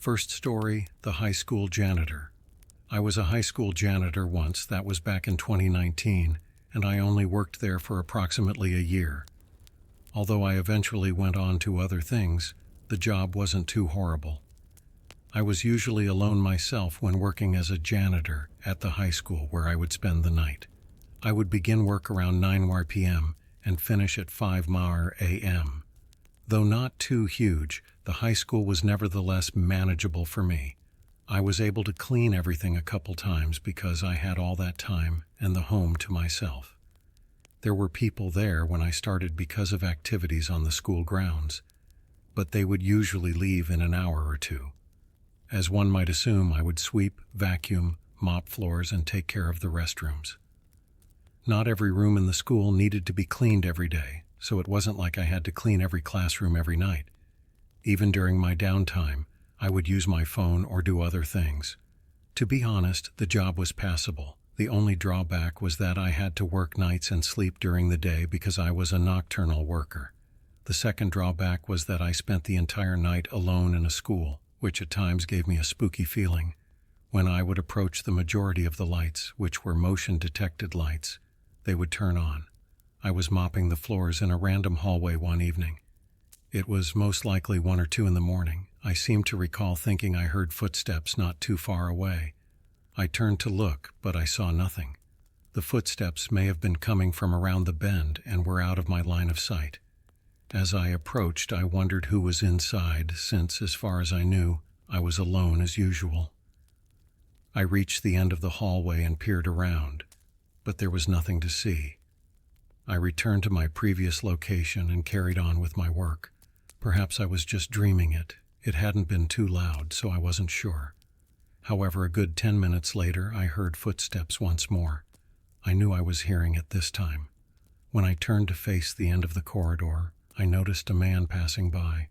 First story, the high school janitor. I was a high school janitor once, that was back in 2019, and I only worked there for approximately a year. Although I eventually went on to other things, the job wasn't too horrible. I was usually alone myself when working as a janitor at the high school where I would spend the night. I would begin work around 9 p.m. and finish at 5 a.m. Though not too huge, the high school was nevertheless manageable for me. I was able to clean everything a couple times because I had all that time and the home to myself. There were people there when I started because of activities on the school grounds, but they would usually leave in an hour or two. As one might assume, I would sweep, vacuum, mop floors, and take care of the restrooms. Not every room in the school needed to be cleaned every day, so it wasn't like I had to clean every classroom every night. Even during my downtime, I would use my phone or do other things. To be honest, the job was passable. The only drawback was that I had to work nights and sleep during the day because I was a nocturnal worker. The second drawback was that I spent the entire night alone in a school, which at times gave me a spooky feeling. When I would approach the majority of the lights, which were motion-detected lights, they would turn on. I was mopping the floors in a random hallway one evening. It was most likely 1 or 2 in the morning. I seemed to recall thinking I heard footsteps not too far away. I turned to look, but I saw nothing. The footsteps may have been coming from around the bend and were out of my line of sight. As I approached, I wondered who was inside, since, as far as I knew, I was alone as usual. I reached the end of the hallway and peered around, but there was nothing to see. I returned to my previous location and carried on with my work. Perhaps I was just dreaming it. It hadn't been too loud, so I wasn't sure. However, a good 10 minutes later, I heard footsteps once more. I knew I was hearing it this time. When I turned to face the end of the corridor, I noticed a man passing by.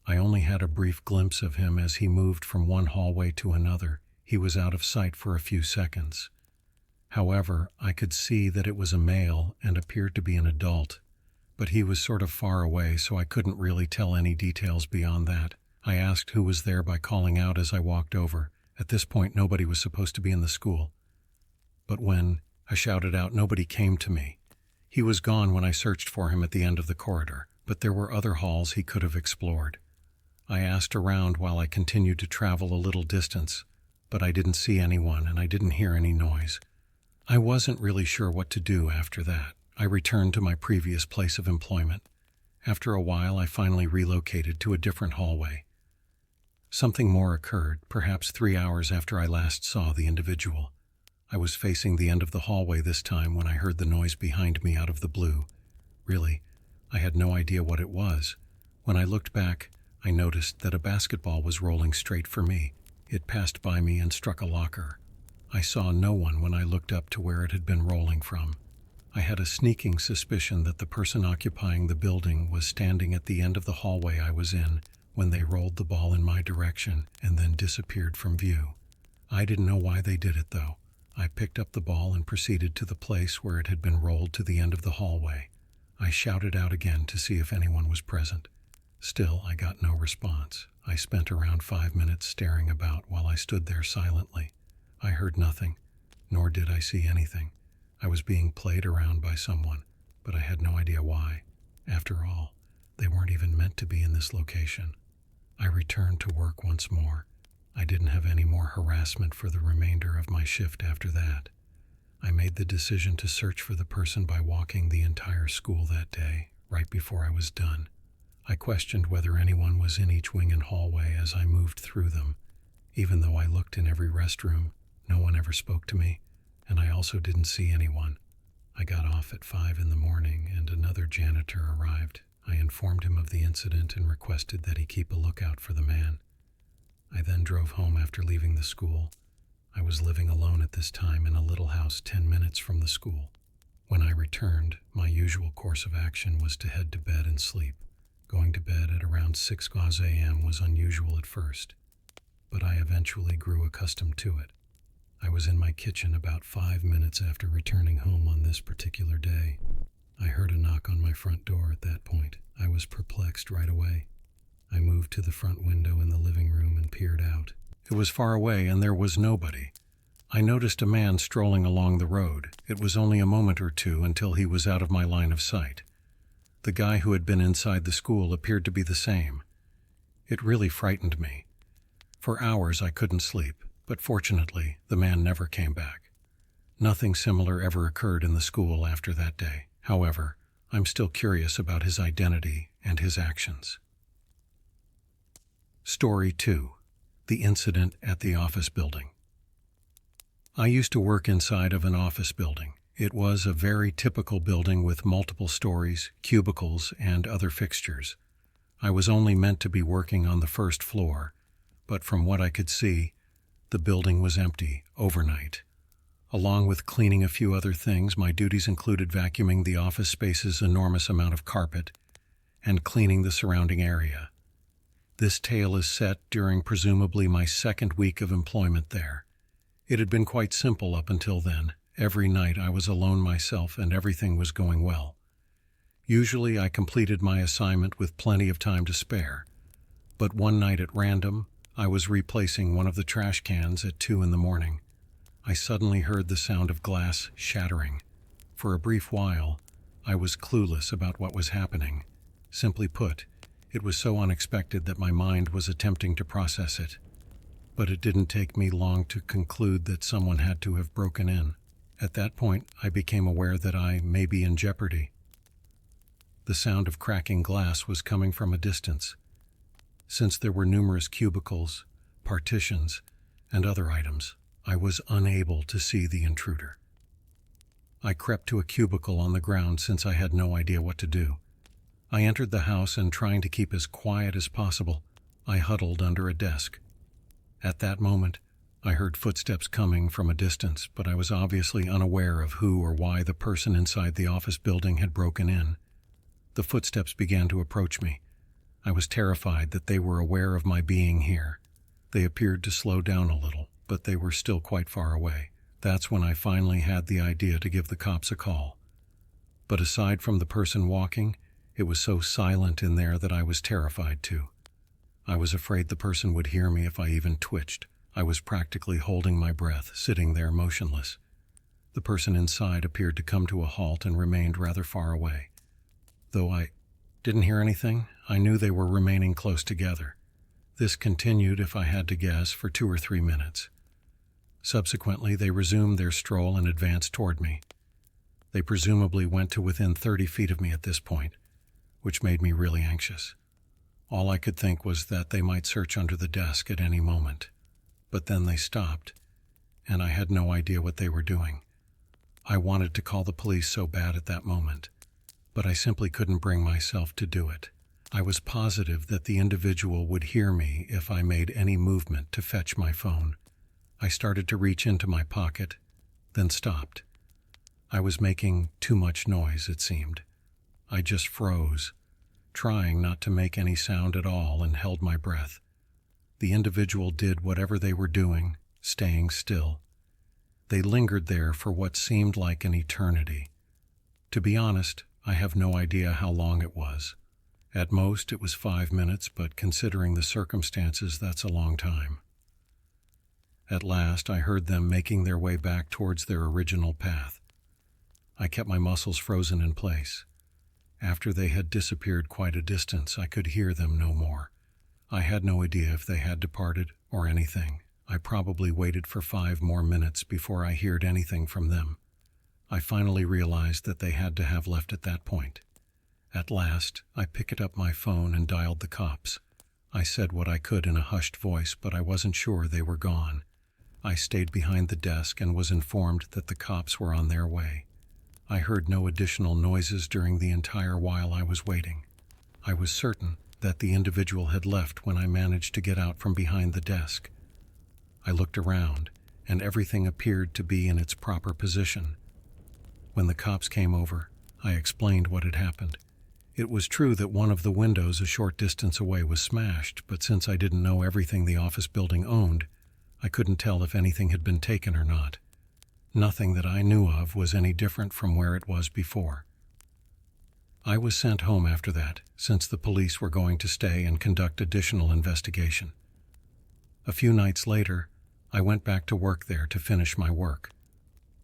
I only had a brief glimpse of him as he moved from one hallway to another. He was out of sight for a few seconds. However, I could see that it was a male and appeared to be an adult, but he was sort of far away, so I couldn't really tell any details beyond that. I asked who was there by calling out as I walked over. At this point, nobody was supposed to be in the school. But when I shouted out, nobody came to me. He was gone when I searched for him at the end of the corridor, but there were other halls he could have explored. I asked around while I continued to travel a little distance, but I didn't see anyone and I didn't hear any noise. I wasn't really sure what to do after that. I returned to my previous place of employment. After a while, I finally relocated to a different hallway. Something more occurred, perhaps 3 hours after I last saw the individual. I was facing the end of the hallway this time when I heard the noise behind me out of the blue. Really, I had no idea what it was. When I looked back, I noticed that a basketball was rolling straight for me. It passed by me and struck a locker. I saw no one when I looked up to where it had been rolling from. I had a sneaking suspicion that the person occupying the building was standing at the end of the hallway I was in when they rolled the ball in my direction and then disappeared from view. I didn't know why they did it, though. I picked up the ball and proceeded to the place where it had been rolled to the end of the hallway. I shouted out again to see if anyone was present. Still, I got no response. I spent around 5 minutes staring about while I stood there silently. I heard nothing, nor did I see anything. I was being played around by someone, but I had no idea why. After all, they weren't even meant to be in this location. I returned to work once more. I didn't have any more harassment for the remainder of my shift after that. I made the decision to search for the person by walking the entire school that day, right before I was done. I questioned whether anyone was in each wing and hallway as I moved through them. Even though I looked in every restroom, no one ever spoke to me, and I also didn't see anyone. I got off at 5 in the morning and another janitor arrived. I informed him of the incident and requested that he keep a lookout for the man. I then drove home after leaving the school. I was living alone at this time in a little house 10 minutes from the school. When I returned, my usual course of action was to head to bed and sleep. Going to bed at around 6 a.m. was unusual at first, but I eventually grew accustomed to it. I was in my kitchen about 5 minutes after returning home on this particular day. I heard a knock on my front door at that point. I was perplexed right away. I moved to the front window in the living room and peered out. It was far away and there was nobody. I noticed a man strolling along the road. It was only a moment or two until he was out of my line of sight. The guy who had been inside the school appeared to be the same. It really frightened me. For hours I couldn't sleep, but fortunately the man never came back. Nothing similar ever occurred in the school after that day. However, I'm still curious about his identity and his actions. Story 2. The Incident at the Office Building. I used to work inside of an office building. It was a very typical building with multiple stories, cubicles, and other fixtures. I was only meant to be working on the first floor, but from what I could see, the building was empty overnight. Along with cleaning a few other things, my duties included vacuuming the office space's enormous amount of carpet and cleaning the surrounding area. This tale is set during presumably my second week of employment there. It had been quite simple up until then. Every night I was alone myself and everything was going well. Usually I completed my assignment with plenty of time to spare. But one night at random, I was replacing one of the trash cans at 2 a.m. I suddenly heard the sound of glass shattering. For a brief while, I was clueless about what was happening. Simply put, it was so unexpected that my mind was attempting to process it. But it didn't take me long to conclude that someone had to have broken in. At that point, I became aware that I may be in jeopardy. The sound of cracking glass was coming from a distance. Since there were numerous cubicles, partitions, and other items, I was unable to see the intruder. I crept to a cubicle on the ground since I had no idea what to do. I entered the house and, trying to keep as quiet as possible, I huddled under a desk. At that moment, I heard footsteps coming from a distance, but I was obviously unaware of who or why the person inside the office building had broken in. The footsteps began to approach me. I was terrified that they were aware of my being here. They appeared to slow down a little, but they were still quite far away. That's when I finally had the idea to give the cops a call. But aside from the person walking, it was so silent in there that I was terrified too. I was afraid the person would hear me if I even twitched. I was practically holding my breath, sitting there motionless. The person inside appeared to come to a halt and remained rather far away. Though I didn't hear anything, I knew they were remaining close together. This continued, if I had to guess, for 2 or 3 minutes. Subsequently, they resumed their stroll and advanced toward me. They presumably went to within 30 feet of me at this point, which made me really anxious. All I could think was that they might search under the desk at any moment. But then they stopped, and I had no idea what they were doing. I wanted to call the police so bad at that moment, but I simply couldn't bring myself to do it. I was positive that the individual would hear me if I made any movement to fetch my phone. I started to reach into my pocket, then stopped. I was making too much noise, it seemed. I just froze, trying not to make any sound at all, and held my breath. The individual did whatever they were doing, staying still. They lingered there for what seemed like an eternity. To be honest, I have no idea how long it was. At most, it was 5 minutes, but considering the circumstances, that's a long time. At last, I heard them making their way back towards their original path. I kept my muscles frozen in place. After they had disappeared quite a distance, I could hear them no more. I had no idea if they had departed or anything. I probably waited for 5 more minutes before I heard anything from them. I finally realized that they had to have left at that point. At last, I picked up my phone and dialed the cops. I said what I could in a hushed voice, but I wasn't sure they were gone. I stayed behind the desk and was informed that the cops were on their way. I heard no additional noises during the entire while I was waiting. I was certain that the individual had left when I managed to get out from behind the desk. I looked around, and everything appeared to be in its proper position. When the cops came over, I explained what had happened. It was true that one of the windows a short distance away was smashed, but since I didn't know everything the office building owned, I couldn't tell if anything had been taken or not. Nothing that I knew of was any different from where it was before. I was sent home after that, since the police were going to stay and conduct additional investigation. A few nights later, I went back to work there to finish my work.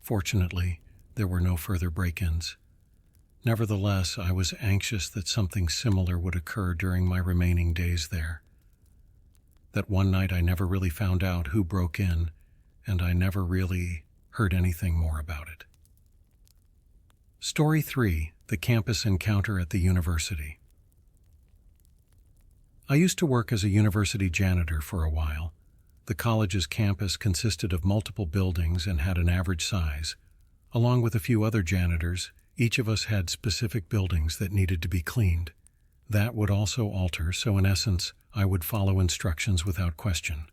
Fortunately, there were no further break-ins. Nevertheless, I was anxious that something similar would occur during my remaining days there. That one night I never really found out who broke in, and I never really heard anything more about it. Story 3: The Campus Encounter at the University. I used to work as a university janitor for a while. The college's campus consisted of multiple buildings and had an average size. Along with a few other janitors, each of us had specific buildings that needed to be cleaned. That would also alter, so in essence, I would follow instructions without question.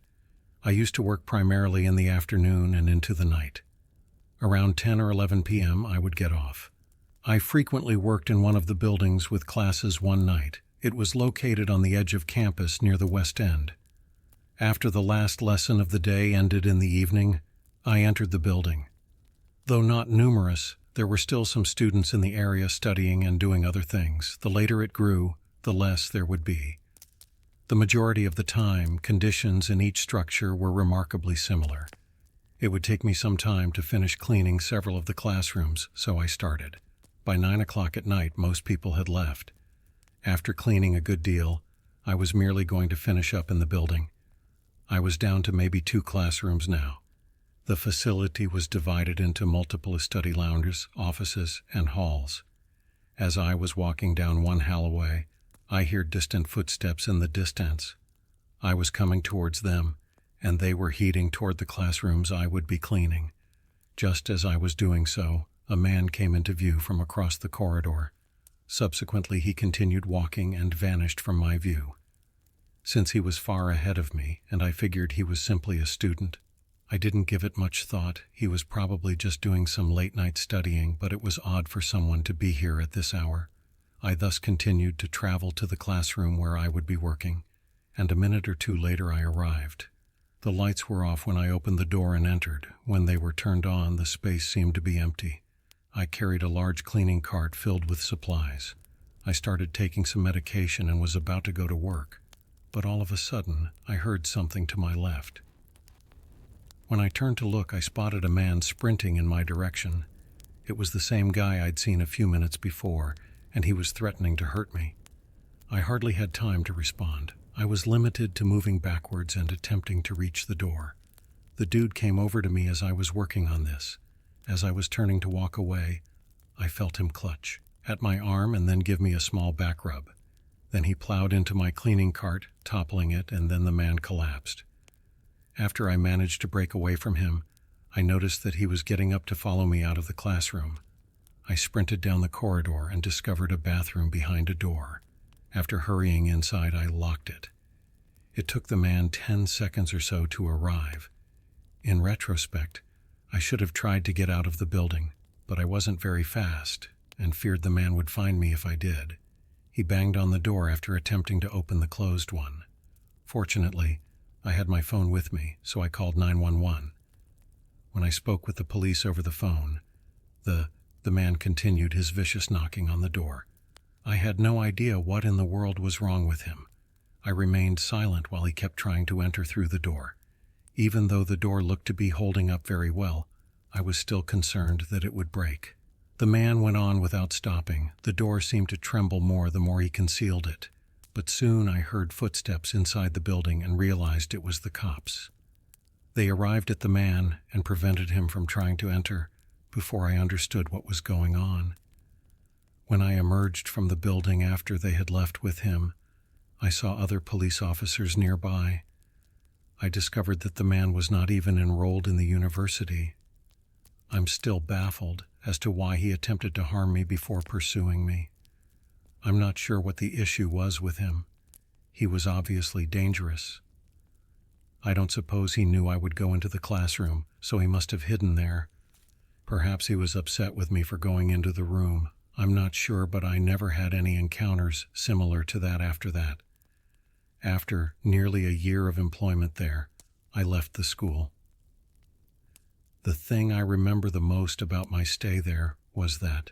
I used to work primarily in the afternoon and into the night. Around 10 or 11 p.m., I would get off. I frequently worked in one of the buildings with classes one night. It was located on the edge of campus near the west end. After the last lesson of the day ended in the evening, I entered the building. Though not numerous, there were still some students in the area studying and doing other things. The later it grew, the less there would be. The majority of the time, conditions in each structure were remarkably similar. It would take me some time to finish cleaning several of the classrooms, so I started. By 9 o'clock at night, most people had left. After cleaning a good deal, I was merely going to finish up in the building. I was down to maybe 2 classrooms now. The facility was divided into multiple study lounges, offices, and halls. As I was walking down one hallway, I heard distant footsteps in the distance. I was coming towards them, and they were heading toward the classrooms I would be cleaning. Just as I was doing so, a man came into view from across the corridor. Subsequently, he continued walking and vanished from my view. Since he was far ahead of me, and I figured he was simply a student, I didn't give it much thought. He was probably just doing some late-night studying, but it was odd for someone to be here at this hour. I thus continued to travel to the classroom where I would be working, and a minute or two later I arrived. The lights were off when I opened the door and entered. When they were turned on, the space seemed to be empty. I carried a large cleaning cart filled with supplies. I started taking some medication and was about to go to work, but all of a sudden, I heard something to my left. When I turned to look, I spotted a man sprinting in my direction. It was the same guy I'd seen a few minutes before, and he was threatening to hurt me. I hardly had time to respond. I was limited to moving backwards and attempting to reach the door. The dude came over to me as I was working on this. As I was turning to walk away, I felt him clutch at my arm and then give me a small back rub. Then he plowed into my cleaning cart, toppling it, and then the man collapsed. After I managed to break away from him, I noticed that he was getting up to follow me out of the classroom. I sprinted down the corridor and discovered a bathroom behind a door. After hurrying inside, I locked it. It took the man 10 seconds or so to arrive. In retrospect, I should have tried to get out of the building, but I wasn't very fast and feared the man would find me if I did. He banged on the door after attempting to open the closed one. Fortunately, I had my phone with me, so I called 911. When I spoke with the police over the phone, the man continued his vicious knocking on the door. I had no idea what in the world was wrong with him. I remained silent while he kept trying to enter through the door. Even though the door looked to be holding up very well, I was still concerned that it would break. The man went on without stopping. The door seemed to tremble more the more he concealed it. But soon I heard footsteps inside the building and realized it was the cops. They arrived at the man and prevented him from trying to enter before I understood what was going on. When I emerged from the building after they had left with him, I saw other police officers nearby. I discovered that the man was not even enrolled in the university. I'm still baffled as to why he attempted to harm me before pursuing me. I'm not sure what the issue was with him. He was obviously dangerous. I don't suppose he knew I would go into the classroom, so he must have hidden there. Perhaps he was upset with me for going into the room. I'm not sure, but I never had any encounters similar to that after that. After nearly a year of employment there, I left the school. The thing I remember the most about my stay there was that